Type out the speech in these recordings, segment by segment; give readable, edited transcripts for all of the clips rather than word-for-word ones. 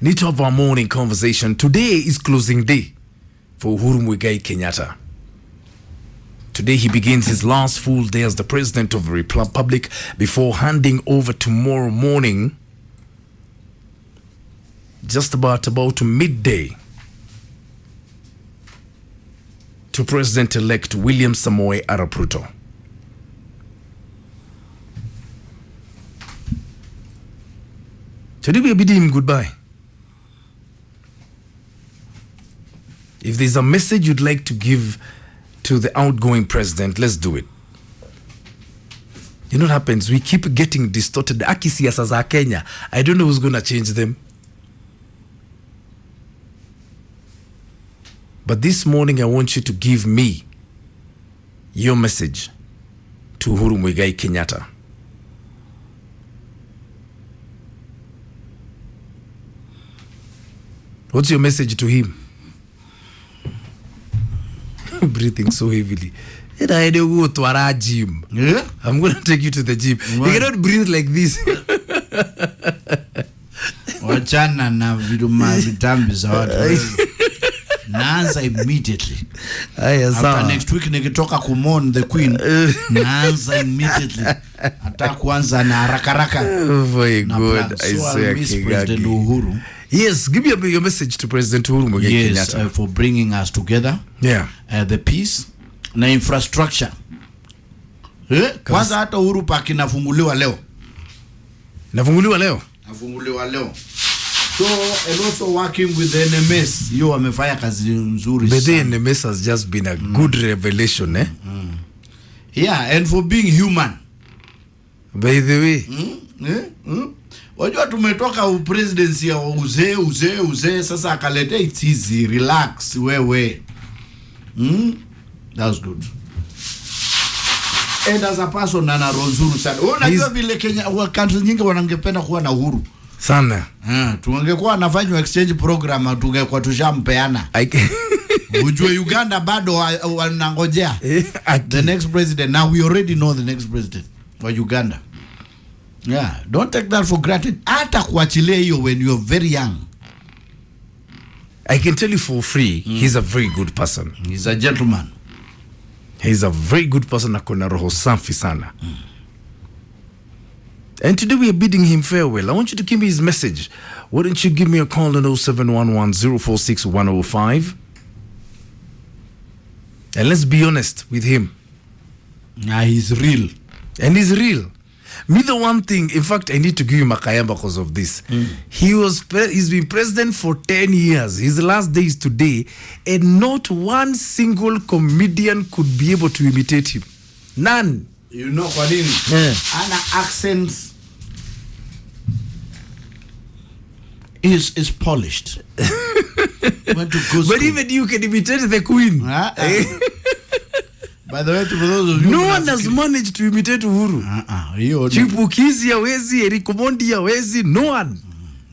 Need to have our morning conversation. Today is closing day for Uhuru Muigai Kenyatta. Today he begins his last full day as the President of the Republic before handing over tomorrow morning, just about midday, to President-elect William Samoei Arap Ruto. Today we are bidding him goodbye. If there's a message you'd like to give to the outgoing president, let's do it. You know what happens? We keep getting distorted. Aki siasa za Kenya, I don't know who's going to change them. But this morning, I want you to give me your message to Uhuru Muigai Kenyatta. What's your message to him? Breathing so heavily. I'm going to take you to the gym. What? You cannot breathe like this. Wachana na vitambi za watu. Naanza immediately. After next week nikitoka kumon the queen. Naanza immediately. Hata kuanza na haraka. Oh my God. I say President Uhuru. Yes, give me your message to President Uhuru Muigai Kenyatta. Yes, for bringing us together. Yeah. The peace na infrastructure. Kwanza hata Uhuru Park inafunguliwa leo. Nafunguliwa leo? Nafunguliwa leo. So, and also working with the NMS. Yo amefanya kazi nzuri. But the NMS has just been a good revelation, eh? Yeah, and for being human. By the way. Wajua tumetoka presidency ya uzee sasa akalete it's easy, relax, wewe. That's good. And as a person ana nzuri sana. Unajua vile Kenya wa countries nyingi wanangependa kuwa na uhuru sana. Tungekuwa nafanywa exchange program tungekuwa tushampeana. Ujue Uganda bado wanangojea the next president. Now we already know the next president for Uganda. Yeah, don't take that for granted. Hata kuachilia hiyo when you're very young. I can tell you for free, he's a very good person. He's a gentleman. He's a very good person. Akona roho safi sana. And today we are bidding him farewell. I want you to give me his message. Why don't you give me a call on 0711-046-105? And let's be honest with him. Yeah, he's real. And he's real. Me, the one thing, in fact, I need to give him a kayamba because of this. He's been president for 10 years. His last day is today, and not one single comedian could be able to imitate him. None. You know what it is? Ana accents is polished. Went to good school. But even you can imitate the queen. By the way, for those of you, no one has managed to imitate Uhuru. Chipukizi hawezi, Eric Omondi hawezi, no one.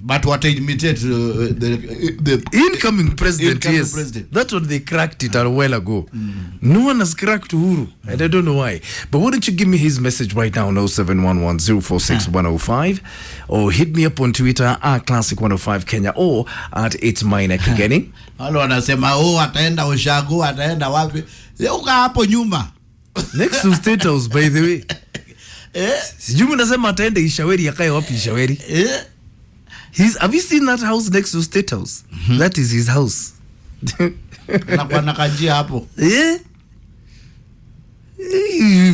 But what imitate the incoming president, yes. President. That's what they cracked it a while ago. No one has cracked Uhuru, and I don't know why. But why don't you give me his message right now on 0711-046-105, or hit me up on Twitter at Classic105 Kenya, or at It's Mine Kigeni. Wale wanasema ataenda Ushago, ataenda wapi? Uka hapo nyuma. Next to State House, by the way. Sijui mnasema ataenda Ishaweri, yakae wapi Ishaweri? Have you seen that house next to State House? That is his house. Nakajia hapo.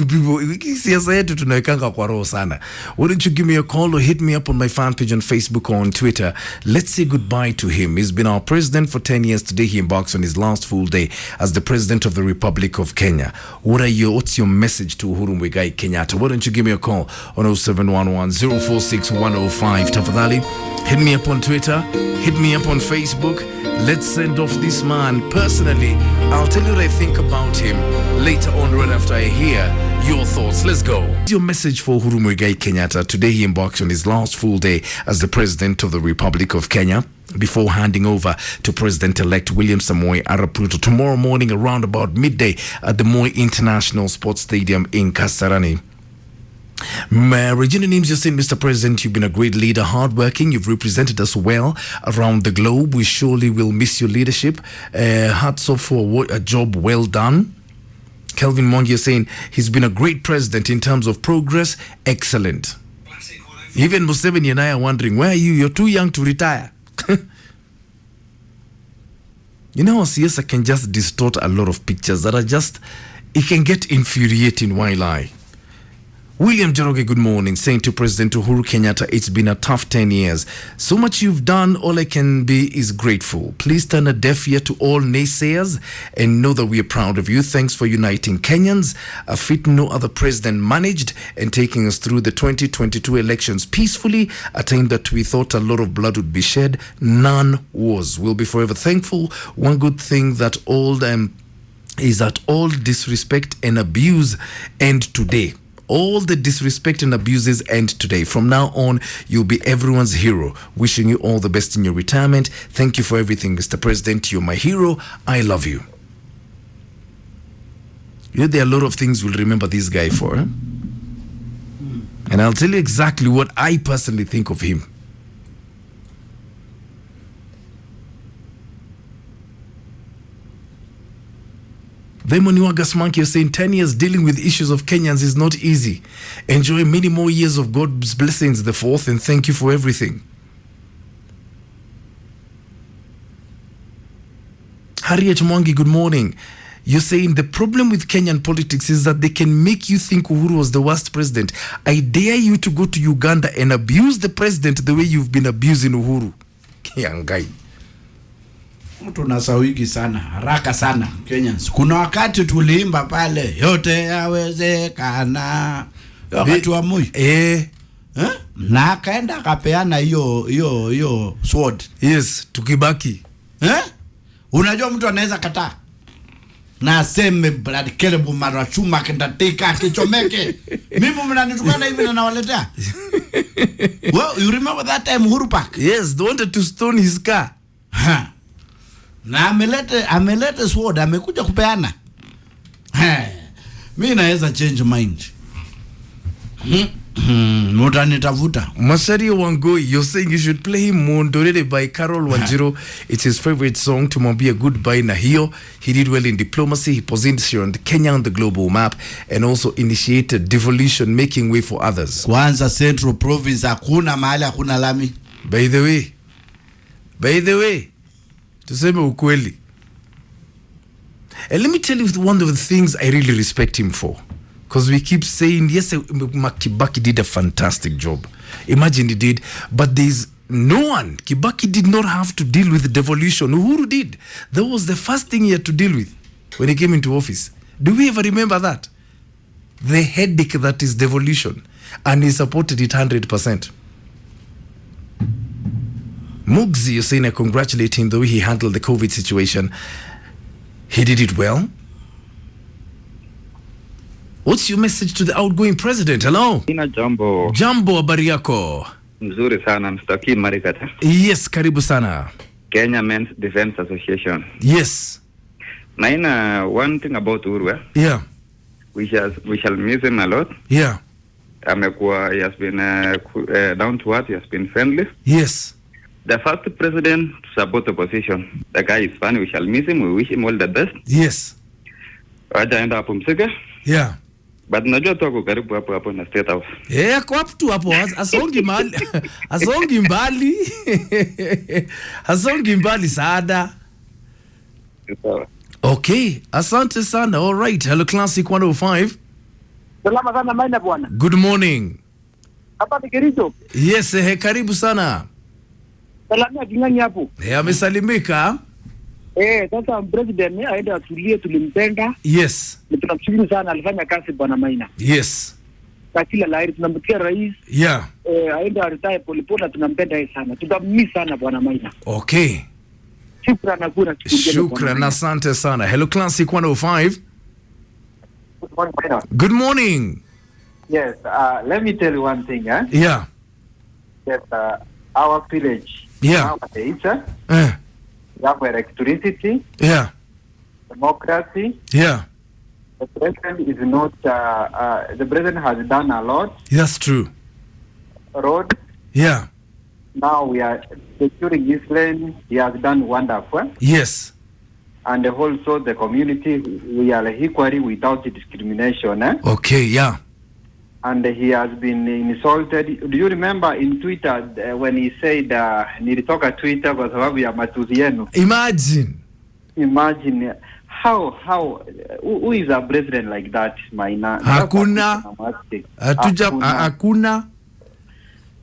People, siasa yetu tunawekanga kwa roho sana. Why don't you give me a call or hit me up on my fan page on Facebook or on Twitter? Let's say goodbye to him. He's been our president for 10 years. Today he embarks on his last full day as the President of the Republic of Kenya. What's your message to Uhuru Muigai Kenyatta? Why don't you give me a call on 0711-046-105? Tafadhali, hit me up on Twitter, hit me up on Facebook. Let's send off this man personally. I'll tell you what I think about him later on, right after I hear your thoughts. Let's go. Your message for Uhuru Muigai Kenyatta. Today he embarks on his last full day as the President of the Republic of Kenya before handing over to President-elect William Samoei Arap Ruto tomorrow morning around about midday at the Moi International Sports Stadium in Kasarani. Regina Nims, you're saying, Mr. President, you've been a great leader, hardworking. You've represented us well around the globe. We surely will miss your leadership. Hats off for a job well done. Kelvin Mongi, you're saying he's been a great president in terms of progress. Excellent. Even Museveni and I are wondering, where are you? You're too young to retire. You know, CS can just distort a lot of pictures that are just, it can get infuriating while William Joroge, good morning, saying to President Uhuru Kenyatta, it's been a tough 10 years. So much you've done, all I can be is grateful. Please turn a deaf ear to all naysayers and know that we are proud of you. Thanks for uniting Kenyans, a feat no other president managed, and taking us through the 2022 elections peacefully, a time that we thought a lot of blood would be shed. None was. We'll be forever thankful. One good thing that is that all disrespect and abuse end today. All the disrespect and abuses end today. From now on, you'll be everyone's hero. Wishing you all the best in your retirement. Thank you for everything, Mr. President. You're my hero. I love you. You know, there are a lot of things we'll remember this guy for. Eh? And I'll tell you exactly what I personally think of him. Demoniwagas Monkey is saying 10 years dealing with issues of Kenyans is not easy. Enjoy many more years of God's blessings, the fourth, and thank you for everything. Harriet Mwangi, good morning. You're saying the problem with Kenyan politics is that they can make you think Uhuru was the worst president. I dare you to go to Uganda and abuse the president the way you've been abusing Uhuru. Kiangai. Mtu nasawiki sana, haraka sana Kenyans. Kuna wakati tuliimba pale, yote yawezekana. Wakati wa Moi. Na akaenda akapeana hiyo sword. Yes, tukibaki. Unajua mtu anaweza kataa. Na aseme blood kelebu mara chuma kendateka kichomeke. Mimi mnanitukana hivi na nawaletea. Well, you remember that time Uhuru Park? Yes, they wanted to stone his car. Na amelete sword, amekuja kupeana. Mimi naweza change mind. Mutanitavuta. Masario Wangoi, you're saying you should play him Mondorere by Carol Wanjiro. It's his favorite song to Mwambia Goodbye Nahio. He did well in diplomacy. He positioned Kenya on the global map and also initiated devolution, making way for others. Kwanza Central Province hakuna mahali hakuna lami. By the way, tuseme ukweli. And let me tell you one of the things I really respect him for. Because we keep saying, yes, Kibaki did a fantastic job. Imagine he did. But there's no one. Kibaki did not have to deal with devolution. Uhuru did. That was the first thing he had to deal with when he came into office. Do we ever remember that? The headache that is devolution. And he supported it 100%. Mugzi, you're saying I congratulate him the way he handled the COVID situation. He did it well. What's your message to the outgoing president? Hello? Ina jambo. Jambo, habari yako? Mzuri sana, Mr. Kim Marikata. Yes, karibu sana. Kenya Men's Defense Association. Yes. Naina, one thing about Uhuru. Yeah. We shall miss him a lot. Yeah. He has been down to earth, he has been friendly. Yes. The first president to support the opposition. The guy is funny, we shall miss him, we wish him all the best. Yes. Wajaenda hapo msike. Yeah. But najua tu ako karibu hapo na State House. Kwa tu hapo asongi mbali. Asongi mbali. Asongi mbali sana. Okay, asante sana. All right. Hello Classic 105. Salama sana Maina bwana. Good morning. Hapa ni Kericho. Yes, karibu sana. Salamia King'ang'i hapo. Amesalimika. Sasa president aenda atulie, tulimpenda. Yes. Tunamshukuru sana, alifanya kazi bwana Maina. Yes. Kwa kila laheri tunamtia rais. Yeah. Aenda retire polepole, tunampenda yeye sana. Tutammiss sana bwana Maina. Okay. Shukran, asante sana. Hello Classic 105. Good morning. Yes, let me tell you one thing, Yeah. That our village, yeah, we have electricity, yeah, democracy, yeah, the president is not. The president has done a lot. That's true. Road. Yeah. Now we are securing this lane. He has done wonderful. Yes. And also the community, we are equally without discrimination. Okay, yeah. And he has been insulted. Do you remember in Twitter when he said, nilitoka Twitter kwa sababu ya matuzi yenu? Imagine how who is a president like that, Maina? Hakuna.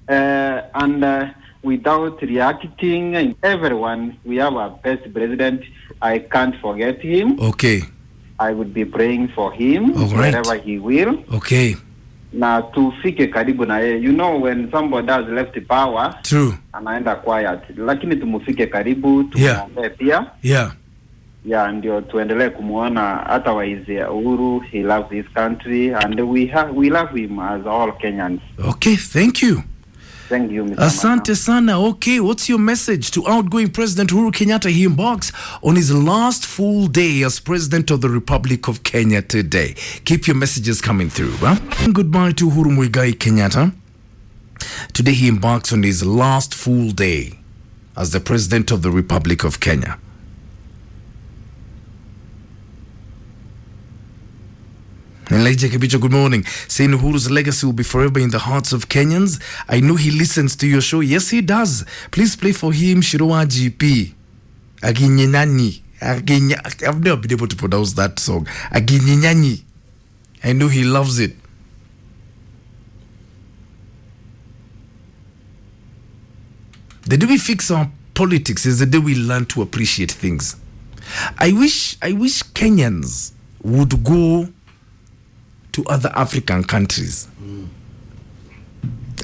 And without reacting, everyone, we have a best president. I can't forget him. Okay. I would be praying for him wherever he will. Okay. Na tufike karibu na yeye. You know when somebody has left the power, true, anaenda quiet. Lakini tumufike karibu, tumuombe pia. Yeah. Yeah, ndio tuendelee kumuona. Otherwise, Uhuru, he loves his country and we love him as all Kenyans. Okay, thank you. Thank you, Mr. Asante sana. Okay, what's your message to outgoing President Uhuru Kenyatta? He embarks on his last full day as President of the Republic of Kenya today. Keep your messages coming through. Huh? Goodbye to Uhuru Muigai Kenyatta. Today he embarks on his last full day as the President of the Republic of Kenya. Elijah Kibicho, good morning. Saying Uhuru's legacy will be forever in the hearts of Kenyans. I know he listens to your show. Yes, he does. Please play for him Shirowa GP. Aginyenani. I've never been able to pronounce that song. Aginyenani. I know he loves it. The day we fix our politics is the day we learn to appreciate things. I wish Kenyans would go to other African countries.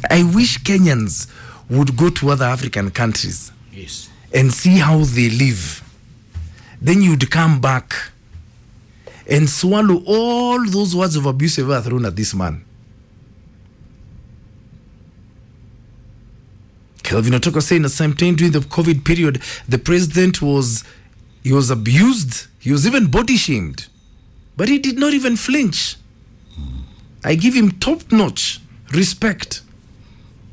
I wish Kenyans would go to other African countries, yes, and see how they live. Then you'd come back and swallow all those words of abuse ever thrown at this man. Kelvin Otoko saying the same thing during the COVID period. The president was abused. He was even body shamed, but he did not even flinch. I give him top-notch respect.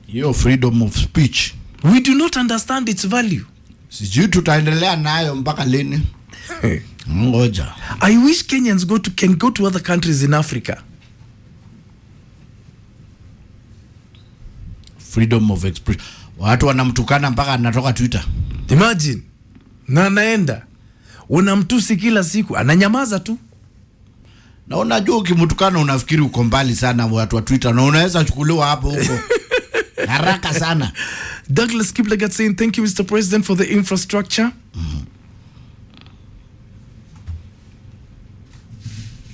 Your freedom of speech, we do not understand its value. Sijui tutaendelea nayo mpaka lini? Ngoja. I wish Kenyans can go to other countries in Africa. Freedom of expression. Watu wanamtukana mpaka anatoka Twitter. Imagine. Na anaenda. Unamtusi kila siku, ananyamaza tu. Na unajua ukimtukana unafikiri uko mbali sana watu wa Twitter na unaweza chukuliwa hapo huko. Haraka sana. Douglas Kiplagat saying thank you Mr. President for the infrastructure.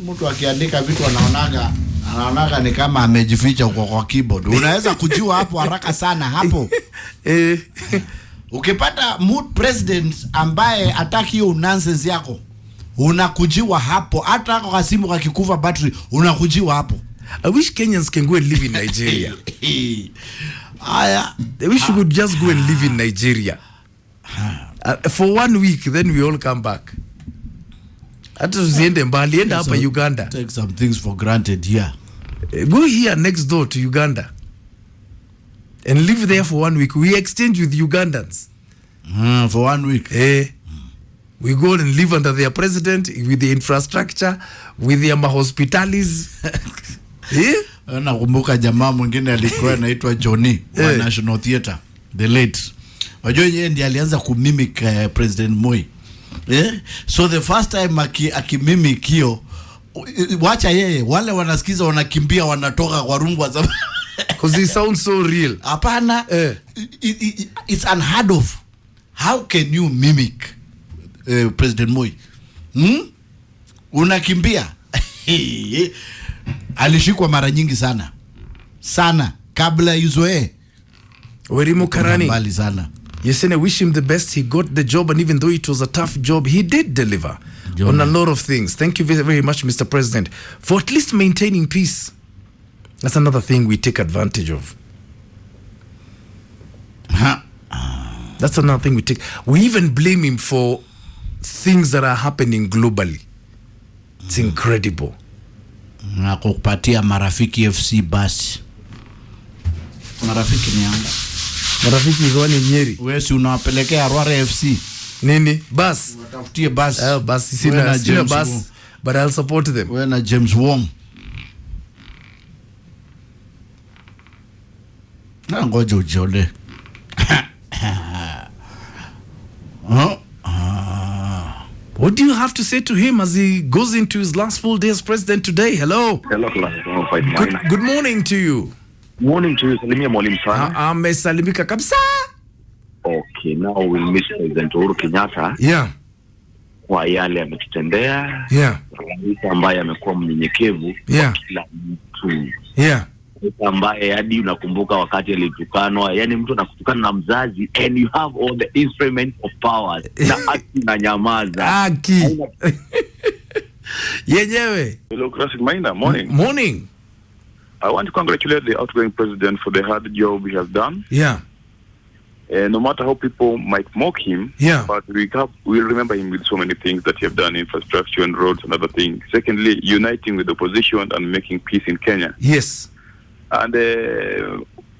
Mtu akiandika vitu anaonaga ni kama amejificha kwa keyboard. Unaweza kujua hapo haraka sana hapo. Ukipata mood president ambaye ataki hiyo nonsense yako, unakujiwa hapo. Hata kwa simu kakikufa battery unakujiwa hapo. I wish Kenyans can go and live in Nigeria. I wish you could just go and live in Nigeria for 1 week, then we all come back. Hata usiende mbali, enda hapa Uganda. Take some things for granted here. Go here next door to Uganda and live there for 1 week. We exchange with Ugandans. For 1 week. We go and live under their president with the infrastructure, with their hospitalities. Nakumbuka jamaa mwingine alikuwa anaitwa Johnny wa National Theatre, the late. Wajua yeye ndiye alianza kumimic President Moi. So the first time akimimic hiyo, wacha yeye, wale wanasikiza wanakimbia wanatoka kwa room kwa sababu because he sounds so real. Hapana, it's unheard of. How can you mimic President Moi? Unakimbia. Alishikwa mara nyingi sana kabla yuzoe. Werimo Karani mbali sana. Yes, and I wish him the best. He got the job, and even though it was a tough job, he did deliver on a lot of things. Thank you very, very much, Mr. President, for at least maintaining peace. That's another thing we take advantage of. That's another thing we take. We even blame him for things that are happening globally. It's incredible. Na kukupatia Marafiki FC basi. Marafiki ni anga. Marafiki ni wani Nyeri. Wewe si unawapelekea Rware FC. Nini? Bus. Watafutie bus. Bus sina bus, but I'll support them. Wewe na James Wong. Na ngoja ujole. What do you have to say to him as he goes into his last full day as president today? Hello. Hello. Good morning to you. Morning to you. Salimia mwalimu sana. Amesalimika kabisa. Okay, now we'll miss President Uhuru Kenyatta. Yeah. Kwa yale ametutendea. Yeah. Rais ambaye amekuwa mnyenyekevu Yeah. kwa kila mtu. Yeah. Ambaye hadi unakumbuka wakati alitukanwa, yani mtu anakutukana na mzazi and you have all the instruments of power. Na aki na nyamaza. Aki. Yenyewe. Hello, Classic Maina. Morning. Morning. I want to congratulate the outgoing president for the hard job he has done. Yeah. No matter how people might mock him, Yeah. but we'll remember him with so many things that he have done, infrastructure and roads and other things. Secondly, uniting with the opposition and making peace in Kenya. Yes. And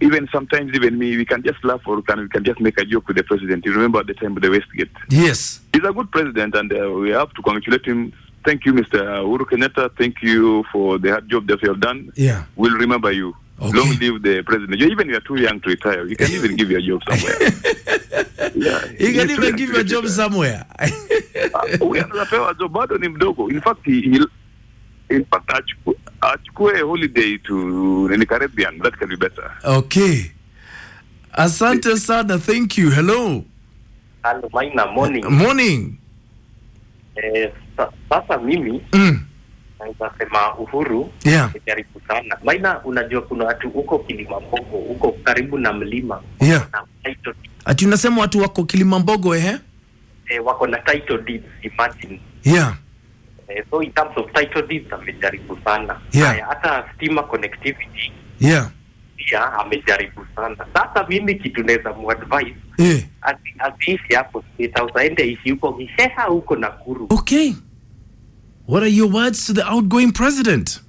even sometimes, even me, we can just laugh or we can just make a joke with the president. You remember at the time with the Westgate? Yes. He's a good president, and we have to congratulate him. Thank you, Mr. Uhuru Kenyatta. Thank you for the hard job that you have done. Yeah. We'll remember you. Okay. Long live the president. You are too young to retire. You can even give you a job somewhere. Yeah. You can even give you a job somewhere. We anapewa job bado ni mdogo. In fact, achukue holiday to the Caribbean. That can be better. Okay. Asante sana. Thank you. Hello. Hello, Maina. Morning. Morning. Sasa mimi naweza sema Uhuru jaribu sana. Maina, unajua kuna watu huko Kilimambogo, huko karibu na mlima. Yeah. Na title. Ati unasema watu wako Kilimambogo wako na title deeds, imagine. Yeah. So in terms of title deeds amejaribu sana. Yeah. Hata stima connectivity. Yeah. Pia amejaribu sana. Sasa mimi kitu naweza muadvise. Asiishi hapo state house, aende ishi huko Kisheha huko Nakuru. Okay. What are your words to the outgoing president?